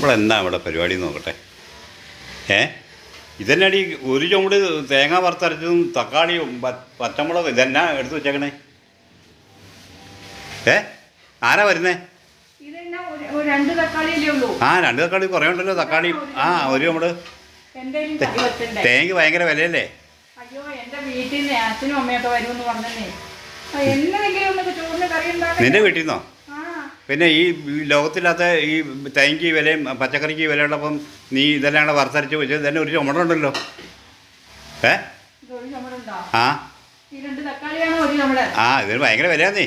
ഇവിടെ എന്താ ഇവിടെ പരിപാടി നോക്കട്ടെ. ഇതെന്നാടി ഒരു ചുമട് തേങ്ങ വറുത്തരച്ചതും തക്കാളിയും പച്ചമുളക് ഇതെന്നാ എടുത്ത് വെച്ചേക്കണേ? ആരാ വരുന്നേ? ആ 2 തക്കാളി കുറേ ഉണ്ടല്ലോ. തക്കാളി ഒരു ചുമട്. തേങ്ങ ഭയങ്കര വിലയല്ലേ? നിന്റെ വീട്ടിൽ നിന്നോ? പിന്നെ ഈ ലോകത്തില്ലാത്ത ഈ തേങ്ങയ്ക്ക് വിലയും പച്ചക്കറിക്ക് വിലയുള്ളപ്പം നീ ഇതെല്ലാം കൂടെ വറുത്തരച്ച് വെച്ച് തന്നെ ഒരു ചുമടുണ്ടല്ലോ. ഇതിന് ഭയങ്കര വിലയാന്നേ.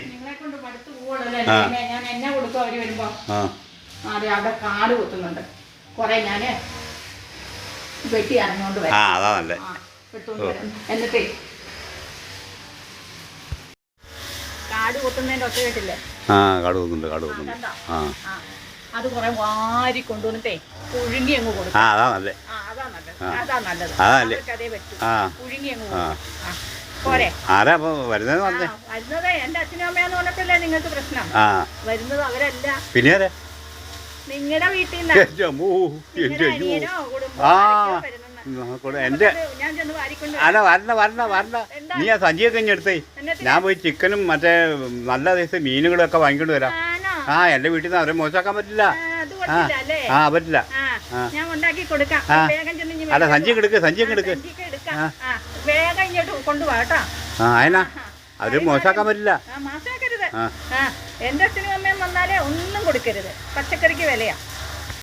അതാ നല്ലേ. കാട് കൊത്തുന്നതിന്റെ ഒച്ച കേട്ടില്ലേ? കാട് കൊത്തുന്നുണ്ട്. അത് കുറെ വാരി കൊണ്ടുവന്നിട്ടേ പുഴുങ്ങി അങ്ങ് കൊടുക്കും. അതാ നല്ലത്. അതേ പറ്റൂ. പുഴുങ്ങി അങ്ങ് പോരെ. ആരാ വരുന്നത്? വരുന്നത് എന്റെ അച്ഛനും അമ്മയാന്ന് പറഞ്ഞപ്പോഴല്ലേ നിങ്ങൾക്ക് പ്രശ്നം. വരുന്നത് അവരല്ല, പിന്നെ നിങ്ങളുടെ വീട്ടിൽ നിന്ന്. വരണ്ട. നീ ആ സഞ്ചിയൊക്കെ ഇനി എടുത്തേ. ഞാൻ പോയി ചിക്കനും മറ്റേ നല്ല ദിവസം മീനുകളും ഒക്കെ വാങ്ങിക്കൊണ്ട് വരാം. എന്റെ വീട്ടിൽ നിന്ന് അവരെ മോശമാക്കാൻ പറ്റില്ല. പറ്റില്ല. അല്ല സഞ്ചിയൊക്കെ എടുക്ക്. വേഗം ഇങ്ങോട്ട് കൊണ്ടുപോകാട്ടോ. അതിനാ അവര് മോശമാക്കാൻ പറ്റില്ല. മോശമാക്കരുത്. എന്റെ അച്ഛനും അമ്മയും വന്നാലേ ഒന്നും കൊടുക്കരുത്. പച്ചക്കറിക്ക് വിലയാ.